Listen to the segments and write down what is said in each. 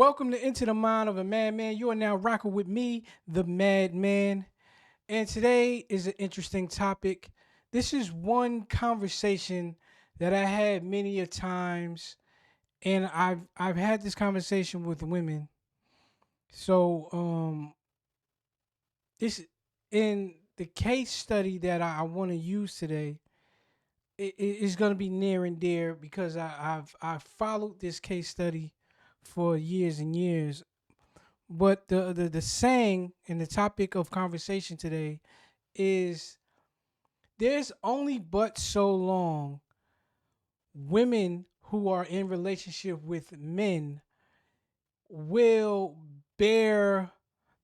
Welcome to Into the Mind of a Madman. You are now rocking with me, the Madman. And today is an interesting topic. This is one conversation that I had many a times, and I've had this conversation with women. So this in the case study that I want to use today, it is going to be near and dear because I've followed this case study for years and years. But the saying and the topic of conversation today is there's only but so long women who are in relationship with men will bear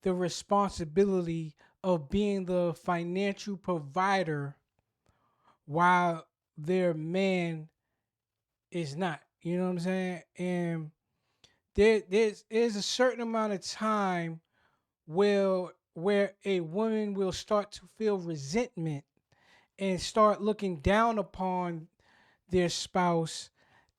the responsibility of being the financial provider while their man is not. You know what I'm saying? And there's a certain amount of time where a woman will start to feel resentment and start looking down upon their spouse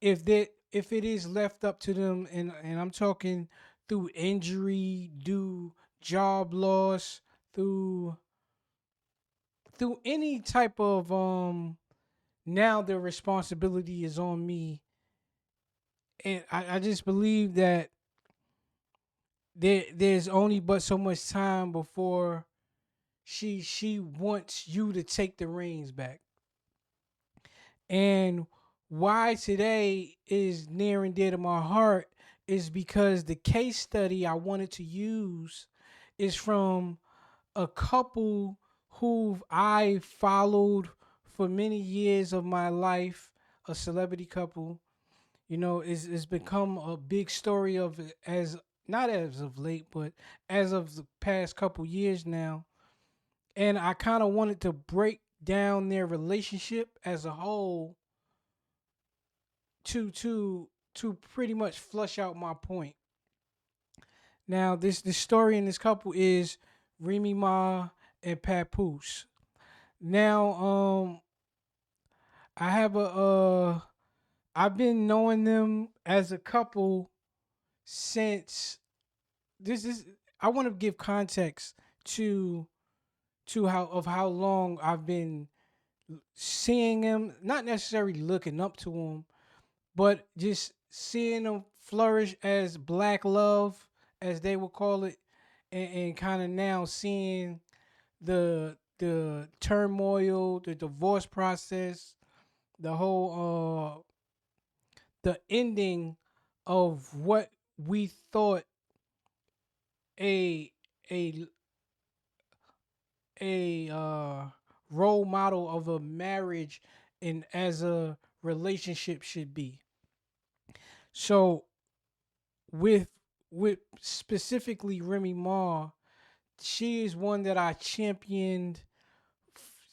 if it is left up to them, and I'm talking through injury, due job loss, through any type of now the responsibility is on me. And I just believe that there's only but so much time before she wants you to take the reins back. And why today is near and dear to my heart is because the case study I wanted to use is from a couple who I followed for many years of my life, a celebrity couple. You know, it's become a big story of it as not as of late, but as of the past couple years now. And I kind of wanted to break down their relationship as a whole to pretty much flush out my point. Now, this story in this couple is Remy Ma and Papoose. Now, I have a I've been knowing them as a couple since this is I want to give context to how long I've been seeing them, not necessarily looking up to them, but just seeing them flourish as black love, as they would call it, and kind of now seeing the turmoil, the divorce process, the whole the ending of what we thought a a a role model of a marriage and as a relationship should be. So with specifically Remy Ma, she is one that I championed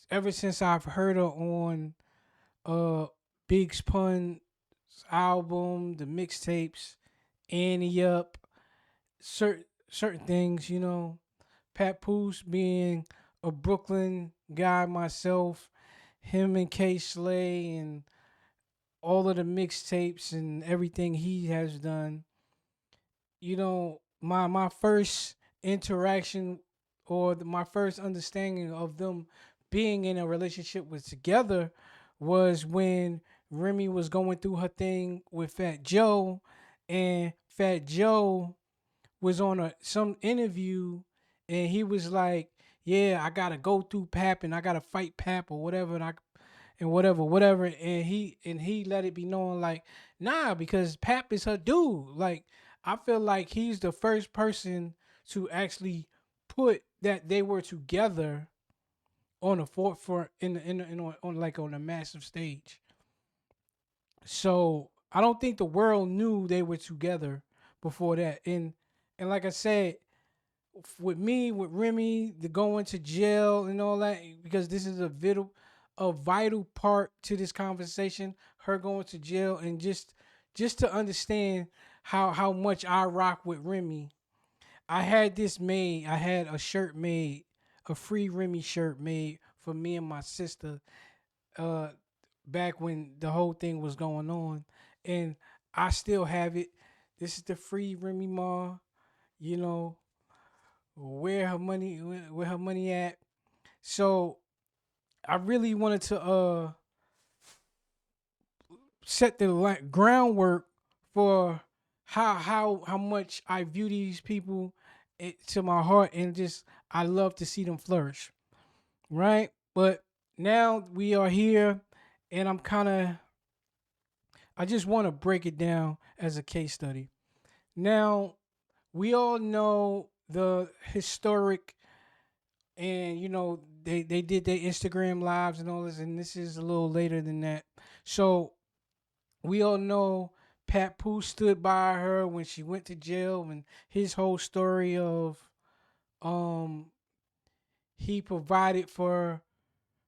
ever since I've heard her on uh Big Pun's album, the mixtapes, Annie Up, certain things, you know. Papoose being a Brooklyn guy myself, him and K Slay and all of the mixtapes and everything he has done. You know, my first interaction or my first understanding of them being in a relationship with together was when Remy was going through her thing with Fat Joe, and Fat Joe was on some interview, and he was like, "Yeah, I gotta go through Pap and I gotta fight Pap or whatever, and whatever," and he let it be known like, "Nah, because Pap is her dude." Like, I feel like he's the first person to actually put that they were together on the forefront in on like on a massive stage. So I don't think the world knew they were together before that. And like I said, with me, with Remy, the going to jail and all that, because this is a vital part to this conversation. Her going to jail, and just to understand how much I rock with Remy. I had this made. I had a shirt made, a free Remy shirt made for me and my sister. Uh, Back when the whole thing was going on, and I still have it This is the free Remy Ma. You know where her money at. So I really wanted to set the groundwork for how much I view these people to my heart, and just I love to see them flourish, right? But now we are here, and I just want to break it down as a case study. Now we all know the historic, and they did their Instagram lives and all this, and this is a little later than that. So we all know Papoose stood by her when she went to jail, and his whole story of um he provided for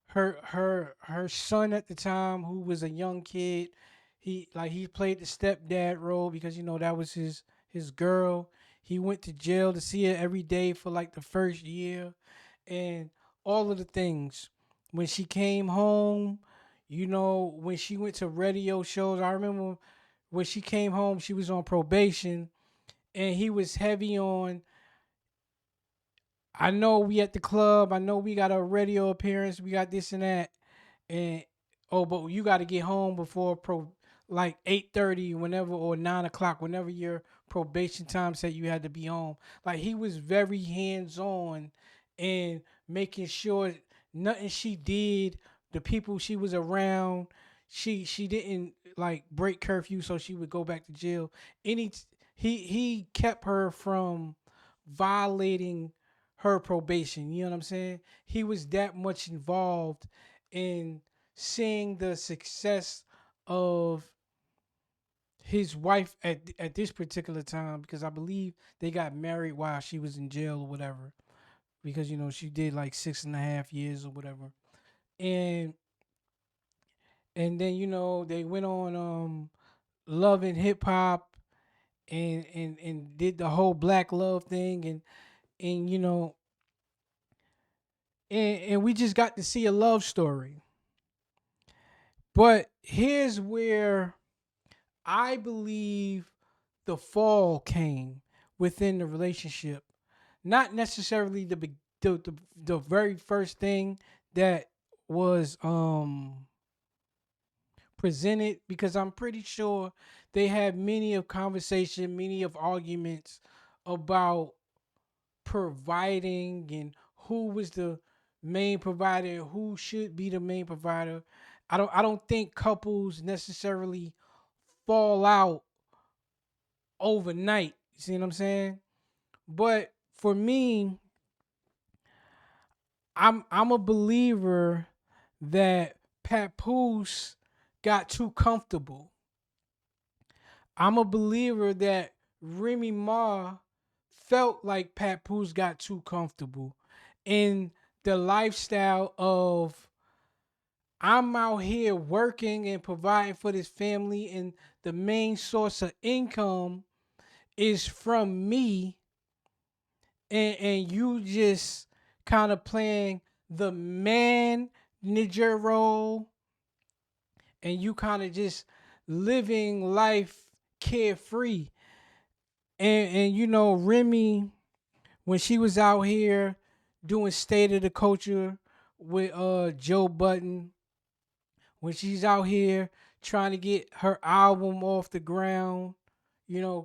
her son at the time, who was a young kid. He played the stepdad role because that was his girl. He went to jail to see her every day for like the first year, and all of the things. When she came home, when she went to radio shows, I remember when she came home, she was on probation, and he was heavy on. I know we at the club. I know we got a radio appearance. We got this and that, and oh, but you got to get home before like 8:30, whenever, or 9 o'clock, whenever your probation time said you had to be home. Like, he was very hands on, and making sure nothing she did, the people she was around, she didn't like break curfew, so she would go back to jail. Any he kept her from violating her probation. You know what I'm saying? He was that much involved in seeing the success of his wife at this particular time, because I believe they got married while she was in jail or whatever, because she did like 6.5 years or whatever. And then they went on Love and Hip Hop, and did the whole black love thing, and and we just got to see a love story. But here's where I believe the fall came within the relationship. Not necessarily the very first thing that was presented, because I'm pretty sure they had many of conversation, many of arguments about providing, and who was the main provider, who should be the main provider. I don't think couples necessarily fall out overnight. You see what I'm saying? But for me, I'm a believer that Papoose got too comfortable. I'm a believer that Remy Ma felt like Papoose got too comfortable in the lifestyle of, I'm out here working and providing for this family, and the main source of income is from me, and you just kind of playing the manager role, and you kind of just living life carefree. And Remy, when she was out here doing State of the Culture with Joe Button, when she's out here trying to get her album off the ground,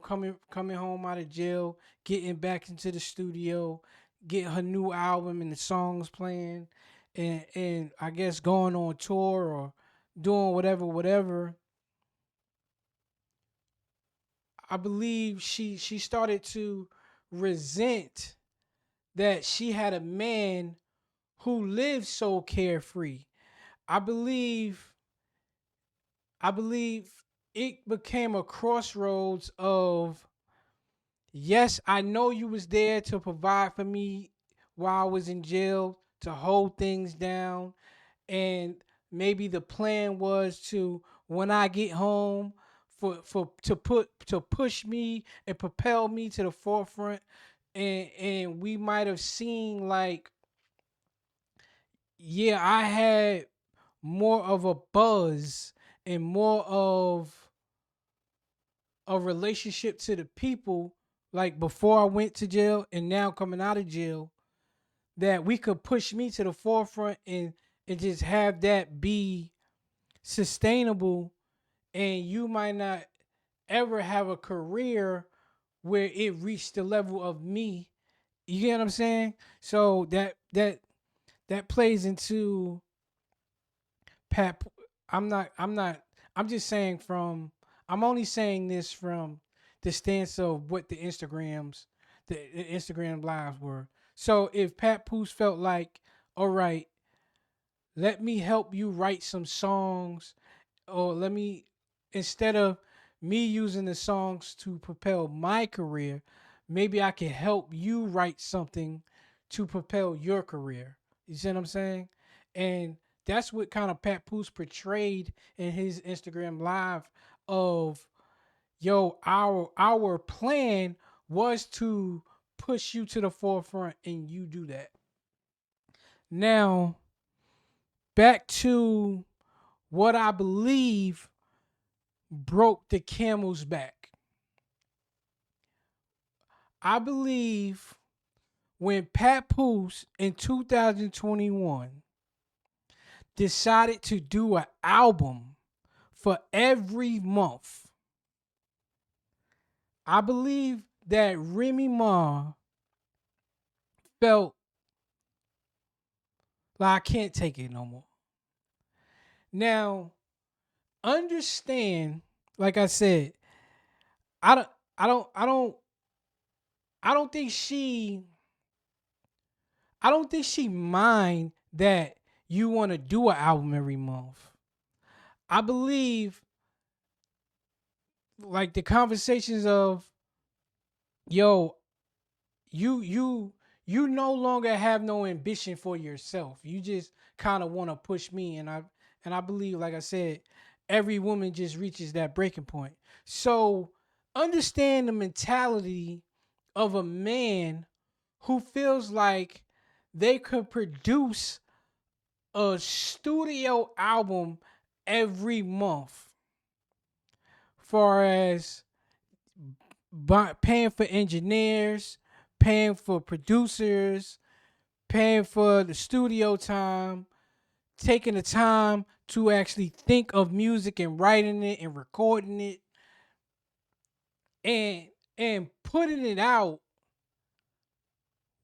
coming home out of jail, getting back into the studio, getting her new album and the songs playing, and I guess going on tour or doing whatever. I believe she started to resent that she had a man who lived so carefree. I believe I believe it became a crossroads of, yes, I know you was there to provide for me while I was in jail, to hold things down, and maybe the plan was to, when I get home, to push me and propel me to the forefront, and we might have seen like, yeah, I had more of a buzz and more of a relationship to the people, like before I went to jail and now coming out of jail, that we could push me to the forefront and just have that be sustainable, and you might not ever have a career where it reached the level of me. You get what I'm saying? So that plays into Pat. I'm not I'm just saying from I'm only saying this from the stance of what the Instagram lives were. So if Pat Poose felt like, all right, let me help you write some songs, or let me, instead of me using the songs to propel my career, maybe I can help you write something to propel your career. You see what I'm saying? And that's what kind of Pat Poose portrayed in his Instagram live of, yo, our plan was to push you to the forefront and you do that. Now, back to what I believe broke the camel's back. I believe when Papoose in 2021 decided to do an album for every month, I believe that Remy Ma felt like, I can't take it no more. Now, understand, like I said, I don't I don't I don't I don't think she I don't think she mind that you want to do an album every month. I believe like the conversations of, yo, you you no longer have no ambition for yourself. You just kind of want to push me, and I believe, like I said, every woman just reaches that breaking point. So understand the mentality of a man who feels like they could produce a studio album every month, far as paying for engineers, paying for producers, paying for the studio time, taking the time to actually think of music and writing it and recording it, and putting it out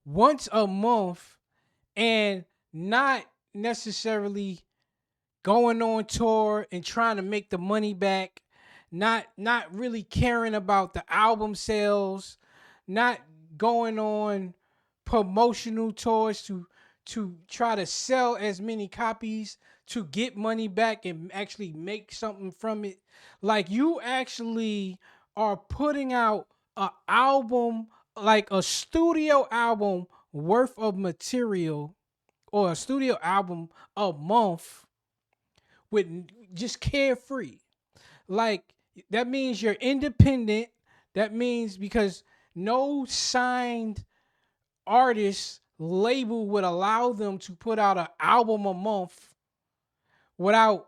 once a month, and not necessarily going on tour and trying to make the money back, not really caring about the album sales, not going on promotional tours to try to sell as many copies to get money back and actually make something from it. Like, you actually are putting out a album, like a studio album worth of material, or a studio album a month, with just carefree. Like, that means you're independent. That means because no signed artist label would allow them to put out an album a month without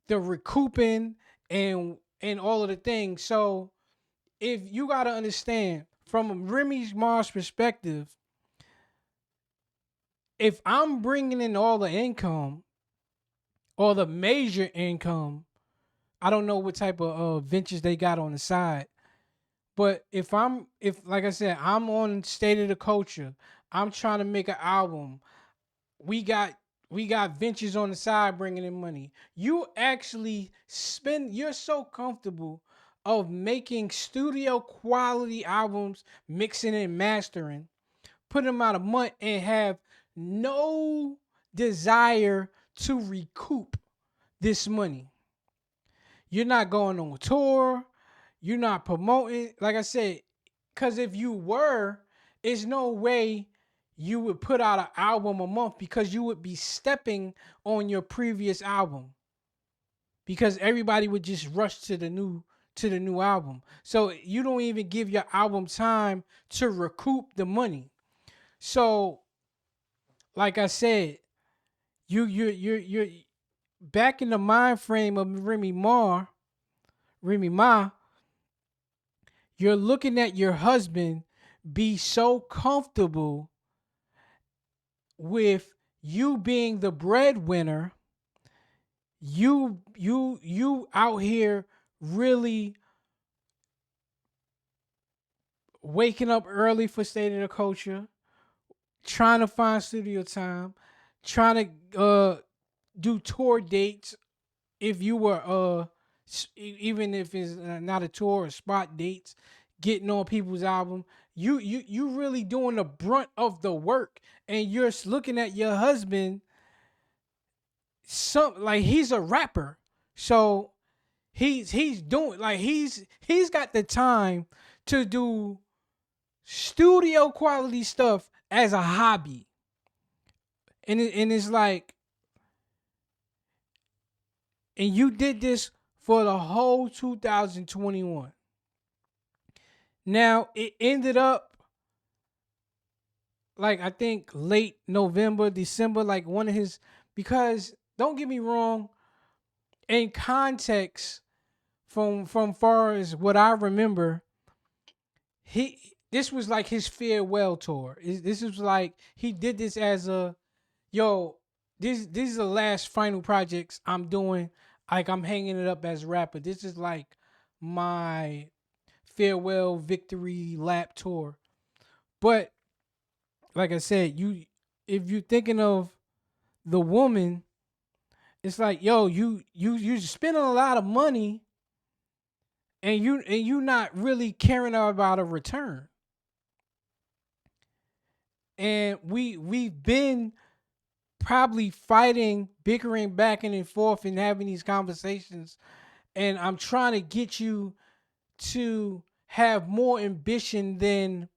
the recouping and all of the things. So if you got to understand from Remy's Mars perspective, if I'm bringing in all the income or the major income, I don't know what type of ventures they got on the side. But if like I said, I'm on State of the Culture, I'm trying to make an album. We got we got ventures on the side bringing in money. You actually spend. You're so comfortable of making studio quality albums, mixing and mastering, putting them out a month, and have no desire to recoup this money. You're not going on tour. You're not promoting. Like I said, because if you were, there's no way you would put out an album a month, because you would be stepping on your previous album, because everybody would just rush to the new album. So you don't even give your album time to recoup the money. So, like I said, you're back in the mind frame of Remy Ma, You're looking at your husband be so comfortable with you being the breadwinner, you out here really waking up early for State of the Culture, trying to find studio time, trying to do tour dates if you were even if it's not a tour or spot dates, getting on people's album. You really doing the brunt of the work, and you're looking at your husband. Some like he's a rapper, so he's doing like he's got the time to do studio quality stuff as a hobby, and it's like, and you did this for the whole 2021. Now it ended up like I think late November, December, like one of his, because don't get me wrong, in context, from far as what I remember, he this was like his farewell tour. This was like he did this as a, yo, these are the last final projects I'm doing. Like I'm hanging it up as a rapper. This is like my farewell victory lap tour. But like I said, you if you're thinking of the woman, it's like, yo, you spending a lot of money, and you not really caring about a return. And we've been probably fighting, bickering back and forth and having these conversations. And I'm trying to get you to have more ambition than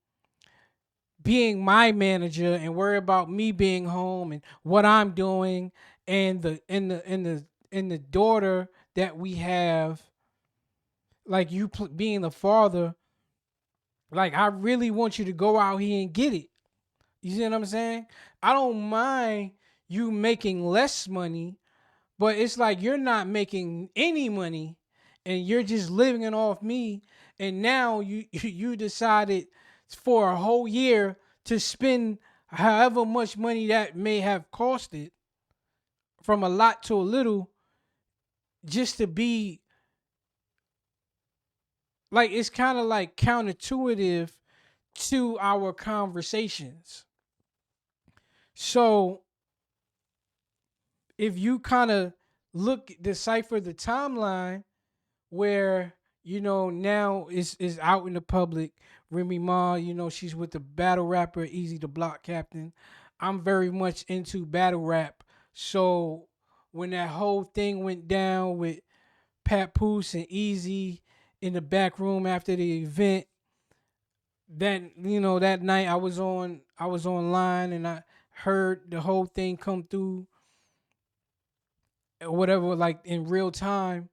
being my manager and worry about me being home and what I'm doing, and the daughter that we have, like you being the father. Like I really want you to go out here and get it. You see what I'm saying? I don't mind you making less money, but it's like you're not making any money, and you're just living it off me. And now you decided for a whole year to spend however much money that may have costed, from a lot to a little, just to be like, it's kind of like counterintuitive to our conversations. So if you kind of decipher the timeline, where now is out in the public. Remy Ma, she's with the battle rapper Easy the Block Captain. I'm very much into battle rap, so when that whole thing went down with Papoose and Easy in the back room after the event, that that night I was online, and I heard the whole thing come through, or whatever, like in real time.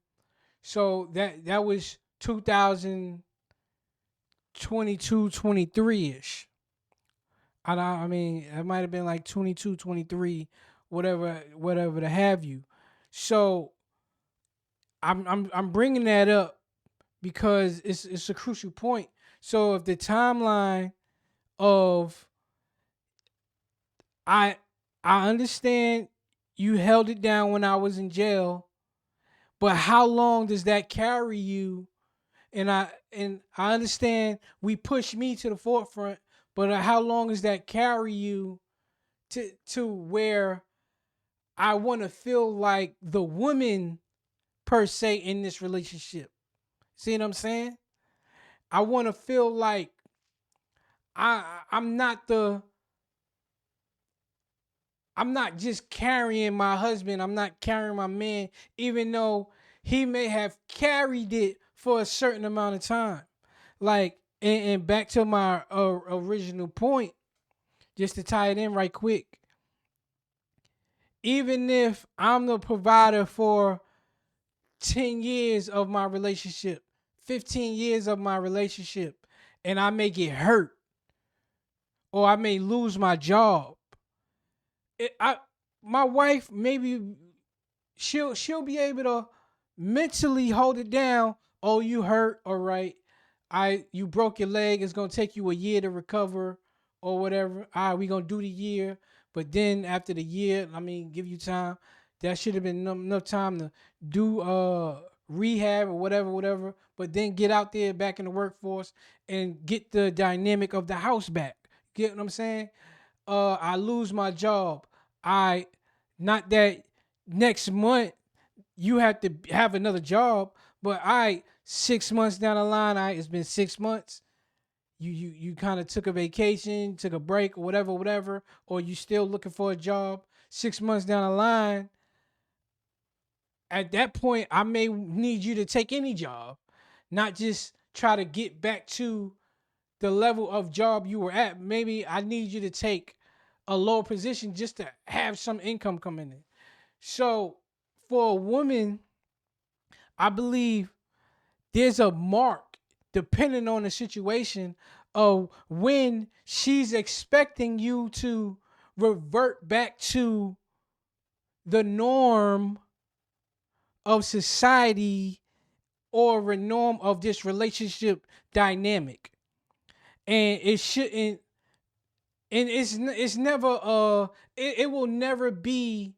So that was 2022, 23 ish. I mean, it might have been like 22, 23, whatever to have you. So I'm bringing that up because it's a crucial point. So if the timeline of, I I understand you held it down when I was in jail, but how long does that carry you? And I understand we push me to the forefront, but how long does that carry you to where I want to feel like the woman per se in this relationship? See what I'm saying? I want to feel like I'm not the I'm not just carrying my husband. I'm not carrying my man, even though he may have carried it for a certain amount of time. Like, and back to my original point, just to tie it in right quick. Even if I'm the provider for 10 years of my relationship, 15 years of my relationship, and I may get hurt or I may lose my job, I my wife, maybe she'll be able to mentally hold it down. Oh, you hurt, all right. you broke your leg. It's gonna take you a year to recover or whatever. All right, we gonna do the year, but then after the year, I mean, give you time. That should have been enough time to do rehab or whatever, whatever. But then get out there back in the workforce and get the dynamic of the house back. Get what I'm saying? I lose my job. I not that next month you have to have another job, but 6 months down the line, it's been 6 months. You kind of took a vacation, took a break, or whatever, whatever, or you still looking for a job. 6 months down the line, at that point, I may need you to take any job, not just try to get back to the level of job you were at. Maybe I need you to take a lower position just to have some income coming in. So for a woman, I believe there's a mark depending on the situation of when she's expecting you to revert back to the norm of society or a norm of this relationship dynamic. And it shouldn't, and it's never it will never be,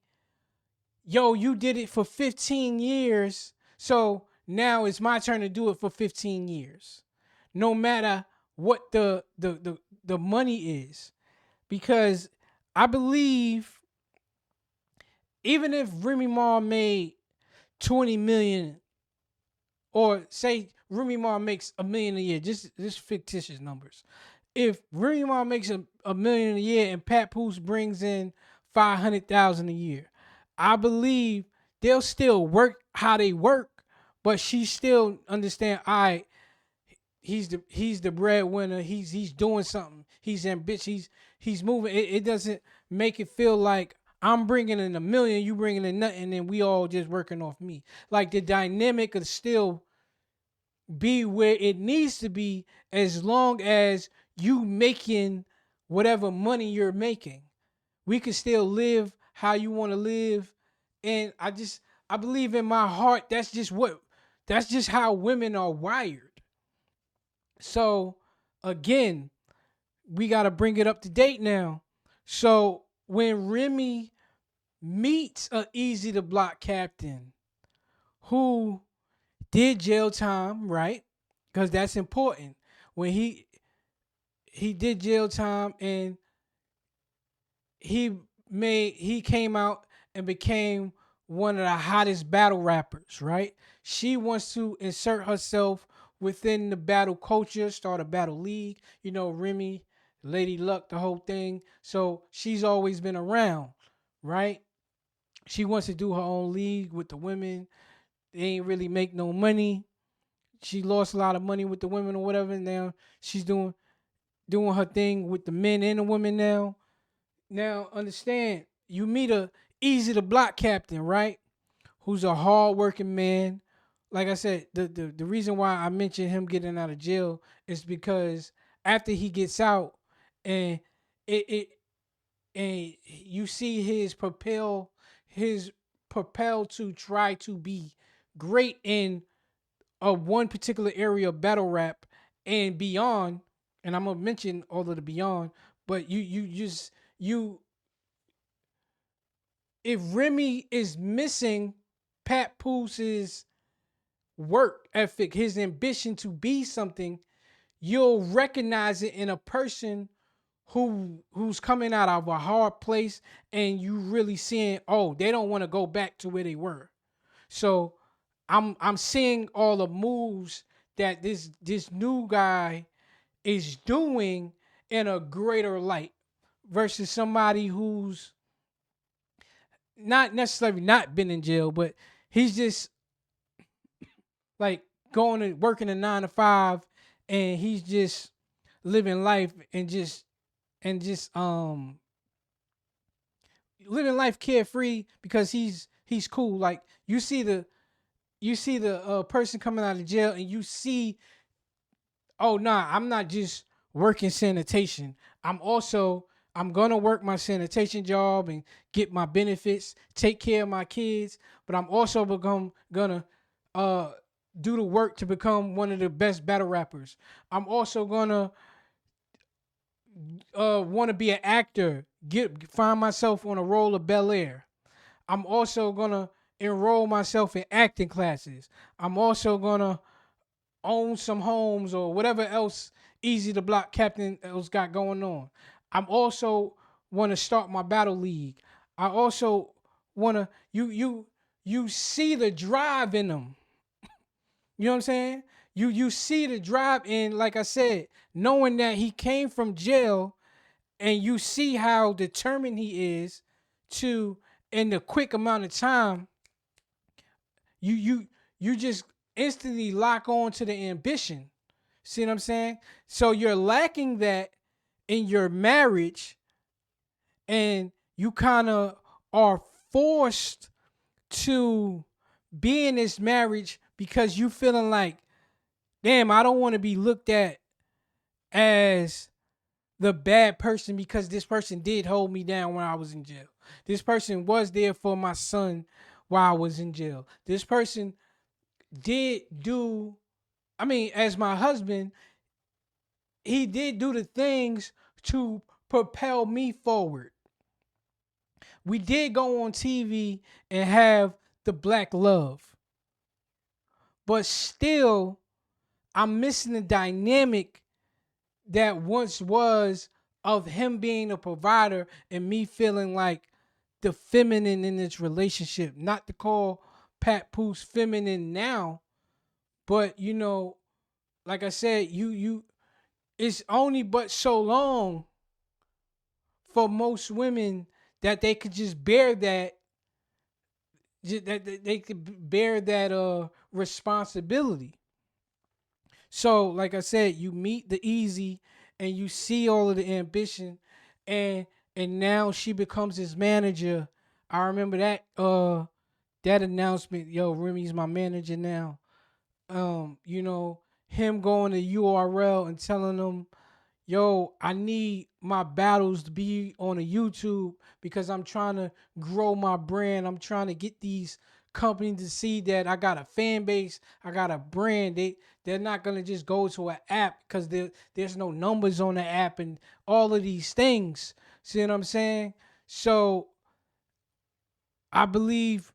yo, you did it for 15 years, so now it's my turn to do it for 15 years. No matter what the money is. Because I believe even if Remy Ma made 20 million, or say Remy Ma makes a million a year, just fictitious numbers. If Remy Ma makes a million a year and Papoose brings in 500,000 a year, I believe they'll still work how they work, but she still understand. He's the breadwinner. He's doing something. He's ambitious. He's moving. It doesn't make it feel like I'm bringing in a million, you bringing in nothing, and we all just working off me. Like the dynamic of still be where it needs to be as long as you making whatever money you're making. We can still live how you want to live. And I believe in my heart that's just how women are wired. So again, we gotta bring it up to date now. So when Remy meets a easy to block captain who did jail time, right? Because that's important. When he did jail time and he came out and became one of the hottest battle rappers, right? She wants to insert herself within the battle culture, start a battle league, Remy, Lady Luck, the whole thing. So she's always been around, right? She wants to do her own league with the women. They ain't really make no money. She lost a lot of money with the women or whatever. Now she's doing her thing with the men and the women now. Now understand, you meet a easy to block captain, right? Who's a hard working man. Like I said, the reason why I mentioned him getting out of jail is because after he gets out and it and you see his propel to try to be great in a one particular area of battle rap and beyond, and I'm gonna mention all of the beyond, but you just you if Remy is missing Papoose work ethic, his ambition to be something, you'll recognize it in a person who's coming out of a hard place, and you really seeing, oh, they don't want to go back to where they were. So I'm seeing all the moves that this new guy is doing in a greater light versus somebody who's not necessarily not been in jail, but he's just like going and working a 9 to 5, and he's just living life and just living life carefree because he's cool. Like you see the person coming out of jail and you see, oh nah, I'm not just working sanitation. I'm gonna work my sanitation job and get my benefits, take care of my kids, but I'm also gonna uh do the work to become one of the best battle rappers. I'm also gonna want to be an actor, get find myself on a role of Bel Air. I'm also gonna enroll myself in acting classes. I'm also gonna own some homes or whatever else Easy to Block Captain else got going on. I'm also want to start my battle league. I also want to you see the drive in them. You know what I'm saying? You see the drive in, like I said, knowing that he came from jail, and you see how determined he is to, in the quick amount of time, you you you just instantly lock on to the ambition. See what I'm saying? So you're lacking that in your marriage, and you kind of are forced to be in this marriage because you feeling like, damn, I don't want to be looked at as the bad person because this person did hold me down when I was in jail. This person was there for my son while I was in jail. This person did do, I mean, as my husband, he did do the things to propel me forward. We did go on TV and have the black love, but still, I'm missing the dynamic that once was of him being a provider and me feeling like the feminine in this relationship. Not to call Papoose feminine now, but like I said, you it's only but so long for most women that they could just bear that they could bear that responsibility. So, like I said, you meet the easy and you see all of the ambition, and now she becomes his manager. I remember that announcement, yo, Remy's my manager now. Him going to URL and telling them, yo, I need my battles to be on a YouTube because I'm trying to grow my brand. I'm trying to get these companies to see that I got a fan base, I got a brand. They're not gonna just go to an app because there's no numbers on the app and all of these things. See what I'm saying? So I believe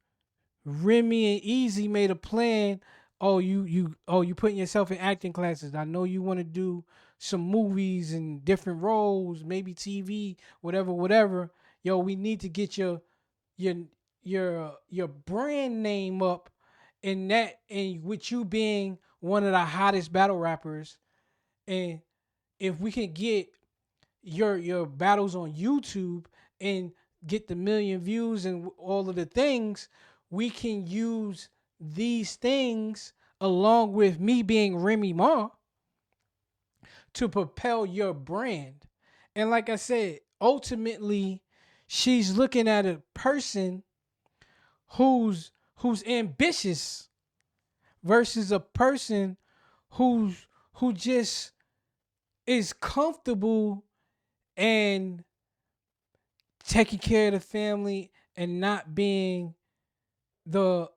Remy and Easy made a plan. Oh, you putting yourself in acting classes. I know you want to do some movies and different roles, maybe TV, whatever, whatever. Yo, we need to get your your brand name up in that, and with you being one of the hottest battle rappers. And if we can get your battles on YouTube and get the million views and all of the things, we can use these things along with me being Remy Ma to propel your brand. And like I said, ultimately, she's looking at a person who's ambitious versus a person who just is comfortable and taking care of the family and not being the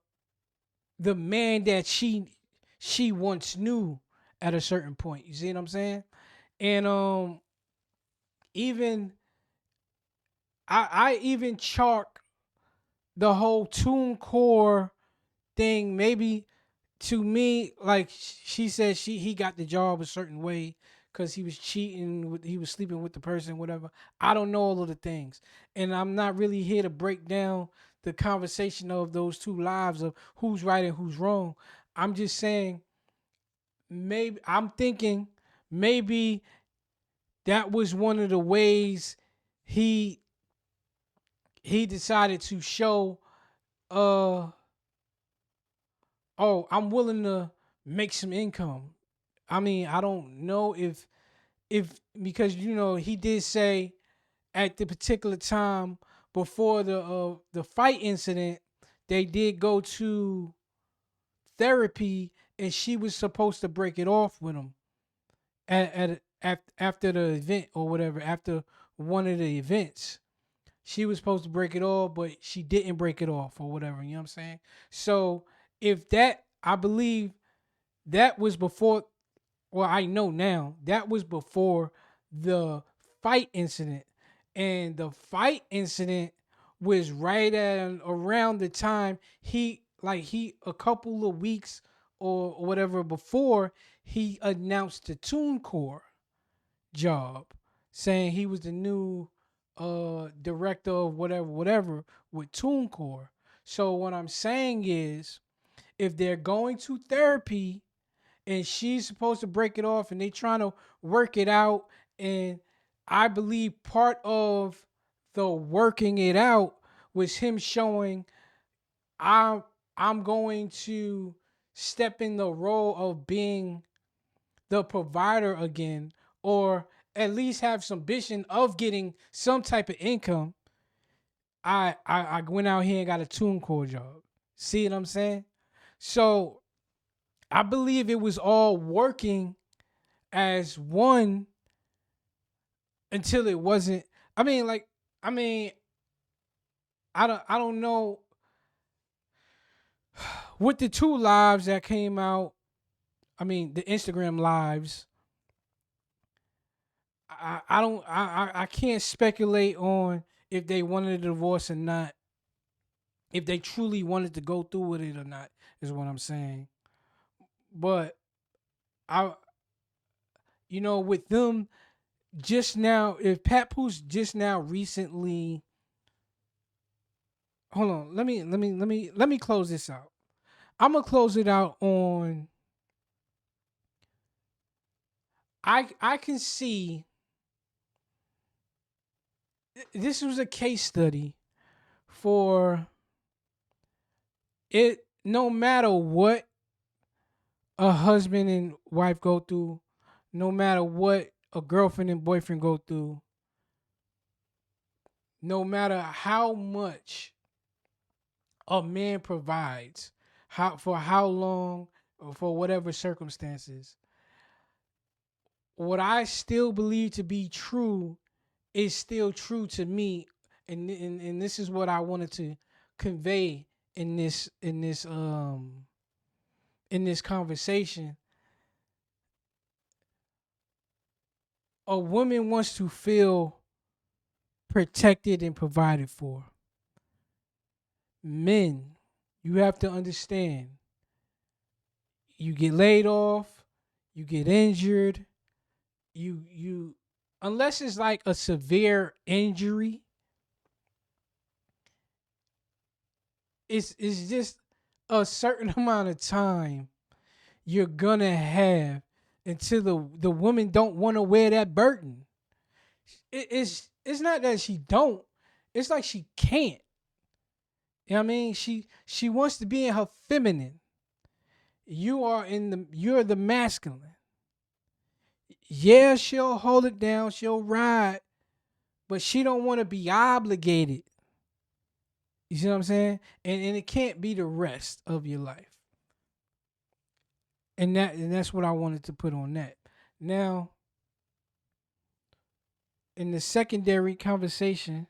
the man that she once knew at a certain point. You see what I'm saying? And even I even chalk the whole tune core thing, maybe, to me, like she said, he got the job a certain way because he was cheating with, he was sleeping with the person, whatever. I don't know all of the things, and I'm not really here to break down the conversation of those two lives of who's right and who's wrong. I'm just saying, maybe I'm thinking maybe that was one of the ways he he decided to show, uh oh, I'm willing to make some income. I mean, I don't know if because he did say at the particular time before the fight incident, they did go to therapy, and she was supposed to break it off with him at after the event or whatever, after one of the events. She was supposed to break it off, but she didn't break it off or whatever. You know what I'm saying? So if that, I believe that was before. Well, I know now that was before the fight incident, and the fight incident was right at around the time he a couple of weeks or whatever before he announced the TuneCore job, saying he was the new director of whatever with TuneCore. So what I'm saying is, if they're going to therapy and she's supposed to break it off and they trying to work it out, and I believe part of the working it out was him showing I'm I'm going to step in the role of being the provider again, or at least have some vision of getting some type of income. I went out here and got a TuneCore job. See what I'm saying? So I believe it was all working as one until it wasn't. I mean, like, I mean, I don't know with the two lives that came out. I mean, the Instagram lives. I don't I can't speculate on if they wanted a divorce or not. If they truly wanted to go through with it or not is what I'm saying. But I, with them just now, if Papoose just now recently, hold on, let me close this out. I'm gonna close it out on. I can see this was a case study for it. No matter what a husband and wife go through, no matter what a girlfriend and boyfriend go through, no matter how much a man provides, how long, or for whatever circumstances, what I still believe to be true is still true to me, and this is what I wanted to convey in this conversation. A woman wants to feel protected and provided for. Men, you have to understand, you get laid off, you get injured, you unless it's like a severe injury, it's just a certain amount of time you're gonna have until the woman don't want to wear that burden. It's not that she don't, it's like she can't. You know what I mean? She wants to be in her feminine. You're the masculine. Yeah, she'll hold it down, she'll ride, but she don't want to be obligated. You see what I'm saying? And it can't be the rest of your life. And that's what I wanted to put on that. Now, in the secondary conversation,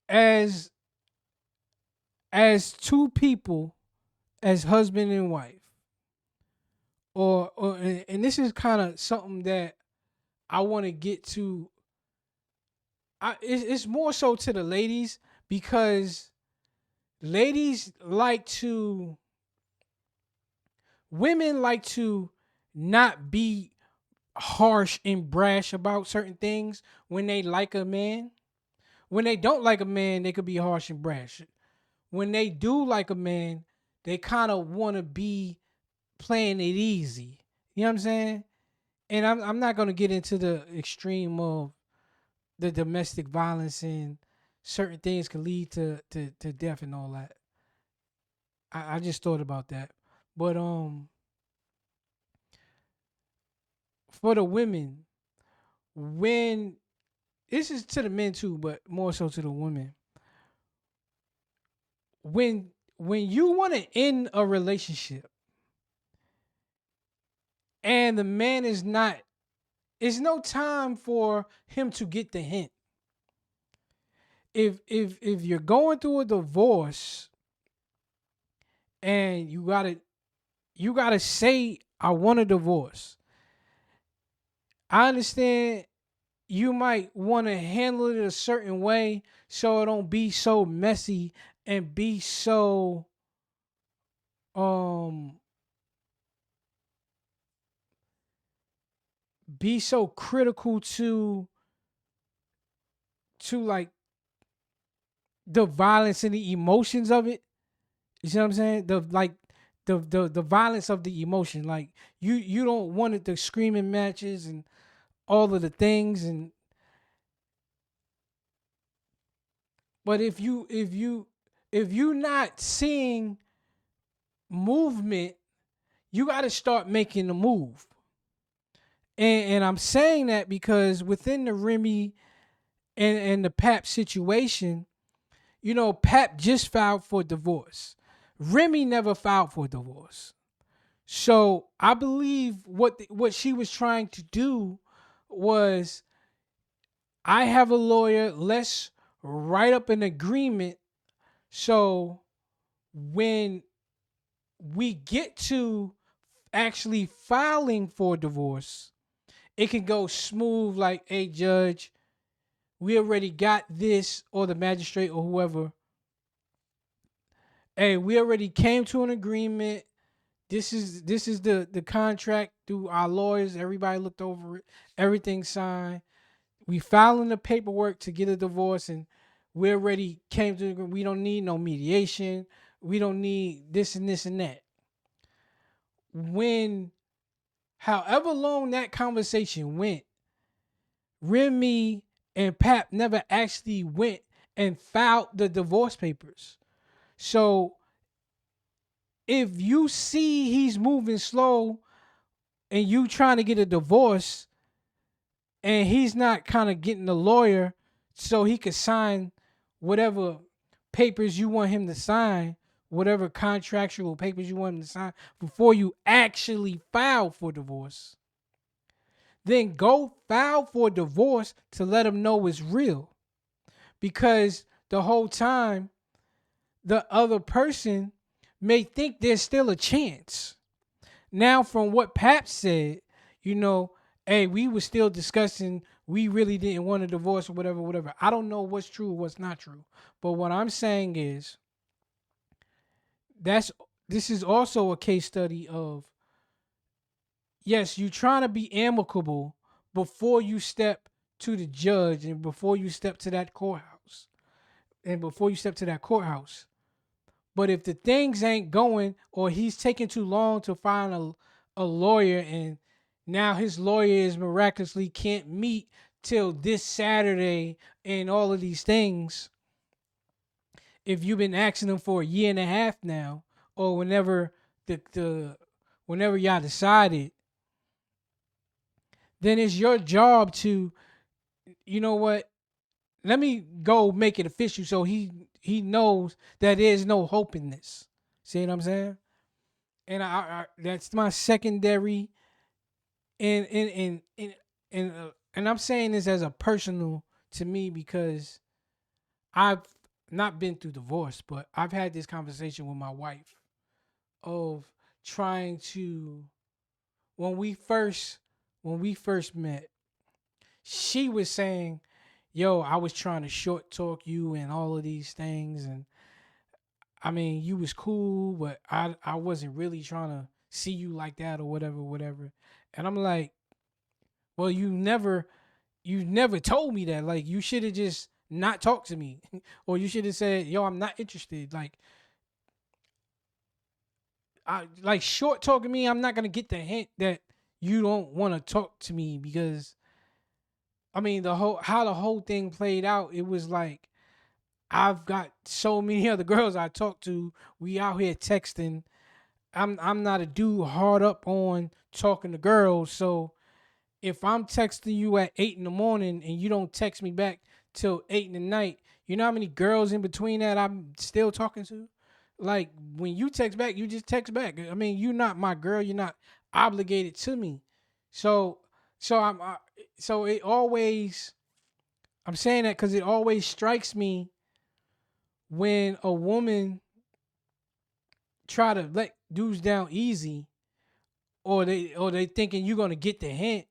as as two people, as husband and wife, or and this is kind of something that I want to get to. It's more so to the ladies, because ladies like to, women like to not be harsh and brash about certain things when they like a man. When they don't like a man, they could be harsh and brash. When they do like a man, they kind of want to be playing it easy. You know what I'm saying? And I'm not going to get into the extreme of the domestic violence, and certain things can lead to death and all that. I just thought about that. But for the women, when this is to the men too, but more so to the women, when you want to end a relationship and the man is not, it's no time for him to get the hint. if you're going through a divorce and you gotta say I want a divorce. I understand you might want to handle it a certain way so it don't be so messy and um be so critical to like the violence and the emotions of it. You see what I'm saying? The violence of the emotion. Like you don't want it the screaming matches and all of the things. And but if you not seeing movement, you got to start making the move. And I'm saying that because within the Remy and the Pap situation, Pap just filed for divorce. Remy never filed for divorce. So I believe what she was trying to do was, I have a lawyer, let's write up an agreement so when we get to actually filing for divorce, it can go smooth. Like, hey, judge, we already got this, or the magistrate or whoever. Hey, we already came to an agreement. This is the contract through our lawyers. Everybody looked over it. Everything signed. We filing the paperwork to get a divorce, and we already came to. We don't need no mediation. We don't need this and this and that. When, however long that conversation went, Remy and Pap never actually went and filed the divorce papers. So if you see he's moving slow and you trying to get a divorce and he's not kind of getting a lawyer so he could sign whatever papers you want him to sign, whatever contractual papers you want him to sign before you actually file for divorce, then go file for divorce to let him know it's real. Because the whole time, the other person may think there's still a chance. Now, from what Pap said, you know, hey, we were still discussing, we really didn't want a divorce or whatever, whatever. I don't know what's true or what's not true. But what I'm saying is, that's this is also a case study of, yes, you trying to be amicable before you step to the judge and before you step to that courthouse. And before you step to that courthouse. But if the things ain't going, or he's taking too long to find a lawyer, and now his lawyer is miraculously can't meet till this Saturday, and all of these things, if you've been asking him for a year and a half now, or the whenever y'all decided, then it's your job to, you know what, let me go make it official so he knows that there's no hope in this. See what I'm saying? And I that's my secondary, and I'm saying this as a personal to me, because I've not been through divorce, but I've had this conversation with my wife of trying to, when we first met, she was saying, yo, I was trying to short talk you and all of these things, and I mean, you was cool, but I wasn't really trying to see you like that or whatever, whatever. And I'm like, well, you never told me that. Like, you should have just not talked to me, or you should have said, yo, I'm not interested. Like, I like short talking me. I'm not gonna get the hint that you don't want to talk to me, because I mean, the whole thing played out. It was like, I've got so many other girls I talk to. We out here texting. I'm not a dude hard up on talking to girls. So if I'm texting you at 8 in the morning and you don't text me back till 8 in the night, you know how many girls in between that I'm still talking to? Like, when you text back, you just text back. I mean, you're not my girl. You're not obligated to me. So so I'm so it always I'm saying that because it always strikes me when a woman try to let dudes down easy, or they thinking you're gonna get the hint,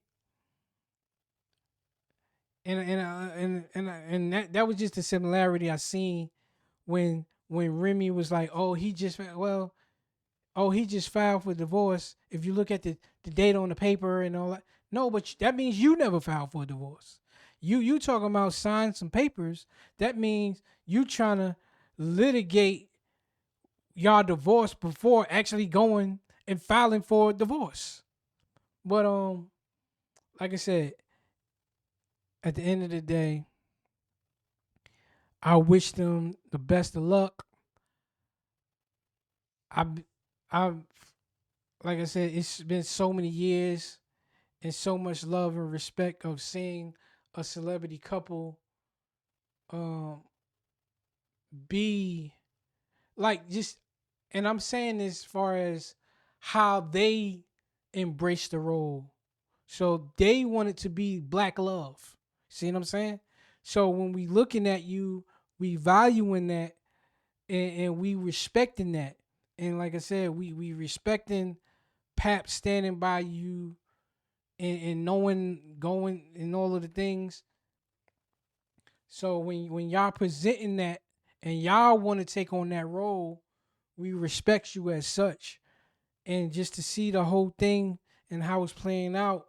and that was just the similarity I seen when Remy was like, oh, he just filed for divorce. If you look at the date on the paper and all that, no, but that means you never filed for a divorce. You talking about sign some papers? That means you trying to litigate y'all divorce before actually going and filing for a divorce. But like I said, at the end of the day, I wish them the best of luck. I I like I said, it's been so many years and so much love and respect of seeing a celebrity couple um be like just, and I'm saying this as far as how they embrace the role. So they want it to be black love. See what I'm saying? So when we looking at you, we valuing that, and we respecting that. And like I said, we respecting Pap standing by you, and knowing going and all of the things. So when y'all presenting that and y'all want to take on that role, we respect you as such. And just to see the whole thing and how it's playing out,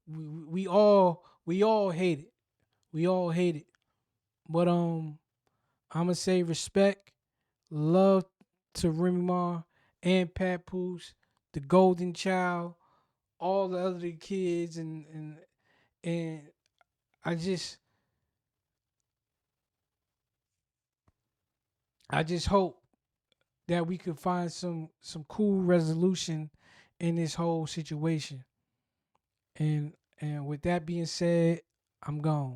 we all hate it. We all hate it. But I'm gonna say respect, love to Remy Ma and Papoose, the Golden Child, all the other kids, and I just I just hope that we could find some cool resolution in this whole situation. And with that being said, I'm gone.